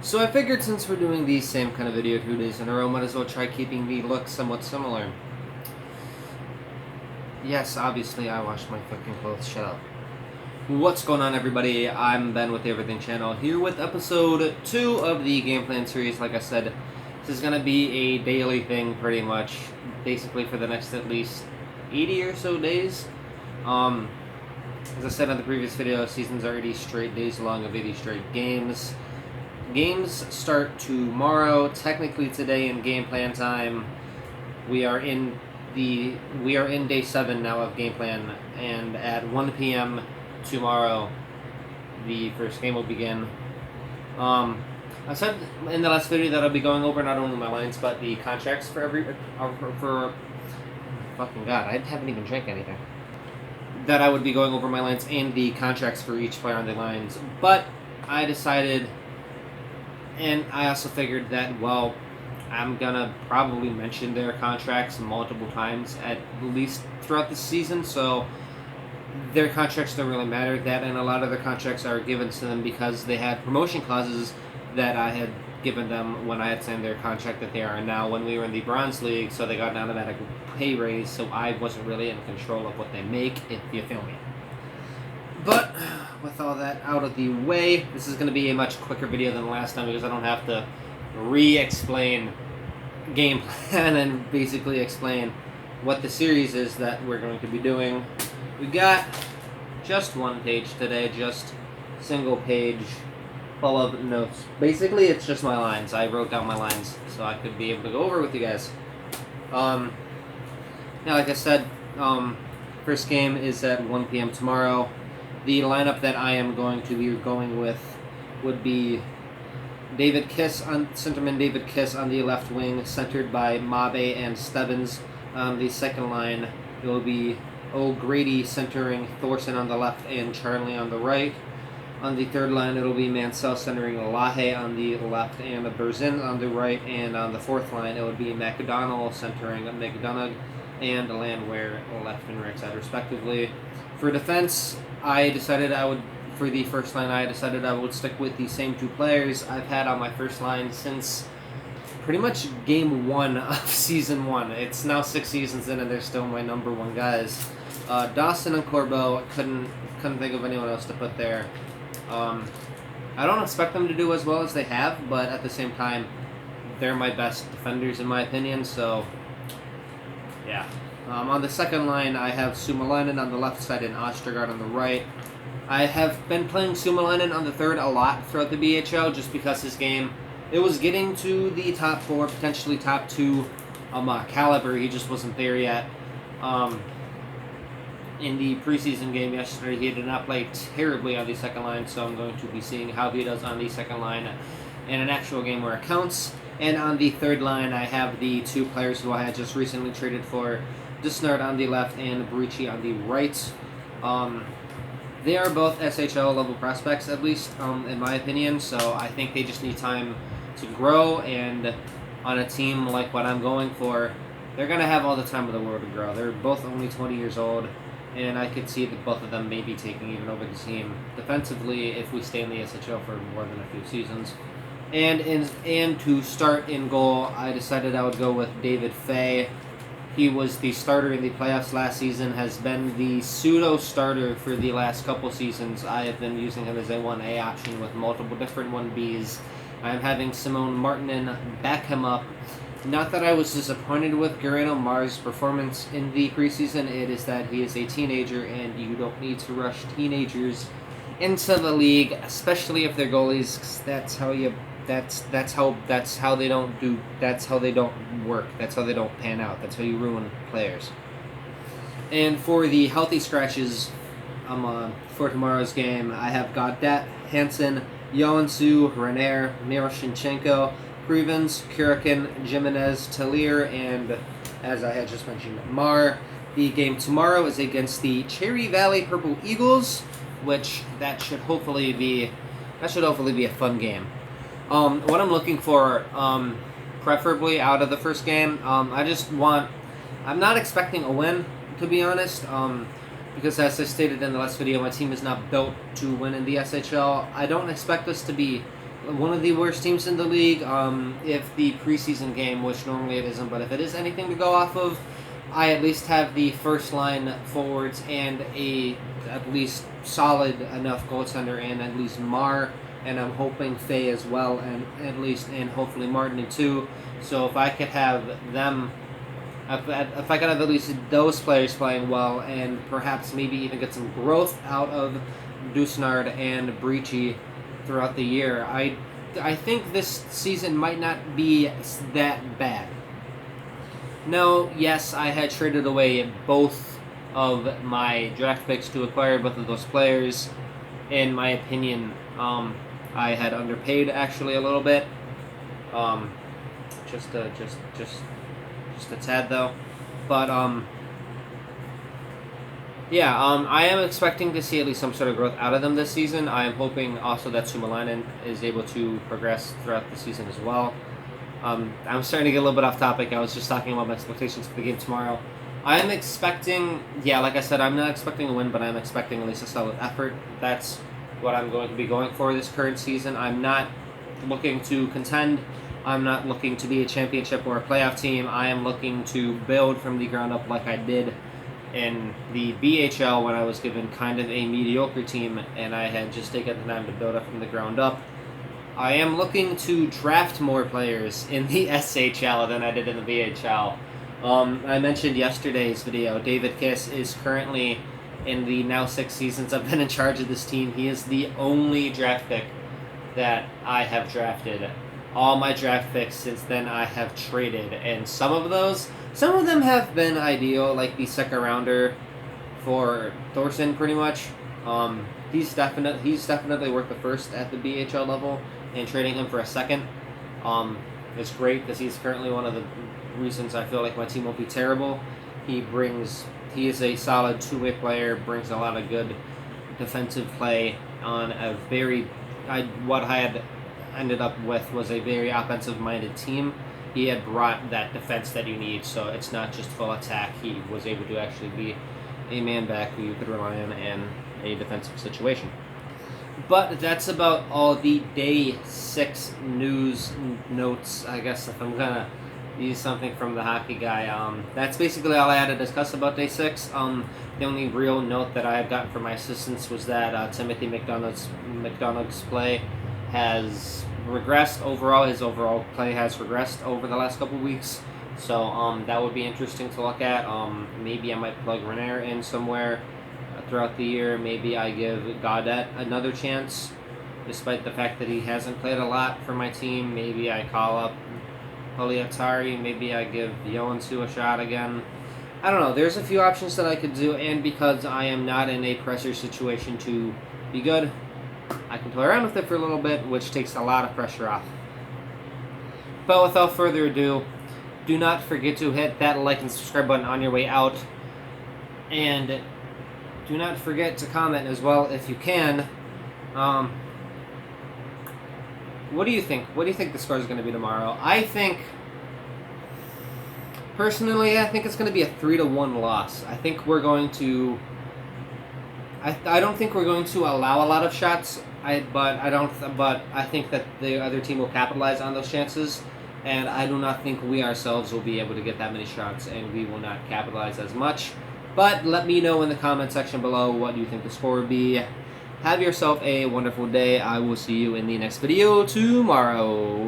So I figured since we're doing the same kind of video 2 days in a row, might as well try keeping the look somewhat similar. Yes, obviously I washed my fucking clothes, shut up. What's going on, everybody? I'm Ben with the Everything Channel, here with episode 2 of the game plan series. Like I said, this is going to be a daily thing pretty much, basically for the next at least 80 or so days. As I said on the previous video, season's are 80 straight days long of 80 straight games. Games start tomorrow. Technically today in game plan time, we are in day 7 now of game plan, and at 1 p.m. tomorrow, the first game will begin. I said in the last video that I'll be going over not only my lines but the contracts for fucking god, I haven't even drank anything. That I would be going over my lines and the contracts for each player on the lines, but I decided, and I also figured that, well, I'm gonna probably mention their contracts multiple times at least throughout the season, so their contracts don't really matter. That and a lot of their contracts are given to them because they had promotion clauses that I had given them when I had signed their contract that they are now when we were in the Bronze League, so they got an automatic pay raise, so I wasn't really in control of what they make, if you feel me. But with all that out of the way, this is going to be a much quicker video than the last time because I don't have to re-explain game plan and basically explain what the series is that we're going to be doing. We got just one page today, just single page full of notes. Basically, it's just my lines. I wrote down my lines so I could be able to go over with you guys. Yeah, like I said, first game is at 1 p.m. tomorrow. The lineup that I am going to be going with would be centerman David Kiss on the left wing, centered by Mabe and Stebbins. On the second line, it will be O'Grady centering Thorson on the left and Charlie on the right. On the third line, it'll be Mansell centering Lahe on the left and Berzin on the right. And on the fourth line, it would be McDonald centering McDonough and Landwehr left and right side, respectively. For defense, for the first line, I decided I would stick with the same two players I've had on my first line since pretty much game 1 of season 1. It's now 6 seasons in, and they're still my number 1 guys. Dawson and Corbeau, couldn't think of anyone else to put there. I don't expect them to do as well as they have, but at the same time, they're my best defenders in my opinion, so yeah. On the second line, I have Suomalainen on the left side and Ostergaard on the right. I have been playing Suomalainen on the third a lot throughout the BHL just because his game, it was getting to the top 4, potentially top 2 caliber. He just wasn't there yet. In the preseason game yesterday, he did not play terribly on the second line, so I'm going to be seeing how he does on the second line in an actual game where it counts. And on the third line, I have the two players who I had just recently traded for, Desnard on the left and Barici on the right. They are both SHL level prospects, at least in my opinion, so I think they just need time to grow, and on a team like what I'm going for, they're going to have all the time in the world to grow. They're both only 20 years old, and I could see that both of them may be taking even over the team defensively if we stay in the SHL for more than a few seasons. And to start in goal, I decided I would go with David Fay. He was the starter in the playoffs last season, has been the pseudo-starter for the last couple seasons. I have been using him as a 1A option with multiple different 1Bs. I am having Simone Martinen back him up. Not that I was disappointed with Guerrero Mar's performance in the preseason, it is that he is a teenager and you don't need to rush teenagers into the league, especially if they're goalies, 'cause that's how they don't work. That's how they don't pan out. That's how you ruin players. And for the healthy scratches for tomorrow's game, I have Gaudet, Hansen, Joensuu, Renner, Miroshnichenko, Krivens, Kurikin, Jimenez, Talir, and, as I had just mentioned, Mar. The game tomorrow is against the Cherry Valley Purple Eagles, which that should hopefully be a fun game. What I'm looking for, preferably out of the first game, I'm not expecting a win, to be honest, because as I stated in the last video, my team is not built to win in the SHL. I don't expect us to be one of the worst teams in the league. If the preseason game, which normally it isn't, but if it is anything to go off of, I at least have the first line forwards and a at least solid enough goaltender, and at least Mar, and I'm hoping Faye as well, and hopefully Martin too. So if I could have them, if I could have at least those players playing well, and perhaps maybe even get some growth out of Dusnard and Breachy throughout the year, I think this season might not be that bad. No, yes, I had traded away both of my draft picks to acquire both of those players. In my opinion, I had underpaid actually a little bit. Just a tad though, but yeah, I am expecting to see at least some sort of growth out of them this season. I am hoping also that Suomalainen is able to progress throughout the season as well. I'm starting to get a little bit off topic. I was just talking about my expectations for the game tomorrow. I am expecting, like I said, I'm not expecting a win, but I'm expecting at least a solid effort. That's what I'm going to be going for this current season. I'm not looking to contend. I'm not looking to be a championship or a playoff team. I am looking to build from the ground up like I did in the BHL when I was given kind of a mediocre team and I had just taken the time to build up from the ground up. I am looking to draft more players in the SHL than I did in the BHL. I mentioned yesterday's video, David Kiss is currently, in the now 6 seasons I've been in charge of this team, he is the only draft pick that I have drafted. All my draft picks since then I have traded, and some of them have been ideal, like the second rounder for Thorson pretty much. He's definitely worth the first at the BHL level, and trading him for a second is great because he's currently one of the reasons I feel like my team won't be terrible. He is a solid two-way player, brings a lot of good defensive play on a what I had ended up with was a very offensive-minded team. He had brought that defense that you need, so it's not just full attack. He was able to actually be a man back who you could rely on in a defensive situation. But that's about all the Day 6 news notes, I guess, if I'm going to use something from the hockey guy. That's basically all I had to discuss about Day 6. The only real note that I had gotten from my assistants was that Timothy McDonough's play has regressed overall. His overall play has regressed over the last couple weeks. So that would be interesting to look at. Maybe I might plug Renair in somewhere throughout the year. Maybe I give Gaudette another chance, despite the fact that he hasn't played a lot for my team. Maybe I call up Poliatari. Maybe I give Yoansu a shot again. I don't know. There's a few options that I could do, and because I am not in a pressure situation to be good, I can play around with it for a little bit, which takes a lot of pressure off. But without further ado, do not forget to hit that like and subscribe button on your way out. And do not forget to comment as well if you can. What do you think? What do you think the score is going to be tomorrow? Personally, I think it's going to be a 3-1 loss. I think we're going to... I don't think we're going to allow a lot of shots, but I think that the other team will capitalize on those chances, and I do not think we ourselves will be able to get that many shots, and we will not capitalize as much. But let me know in the comment section below what you think the score would be. Have yourself a wonderful day. I will see you in the next video tomorrow.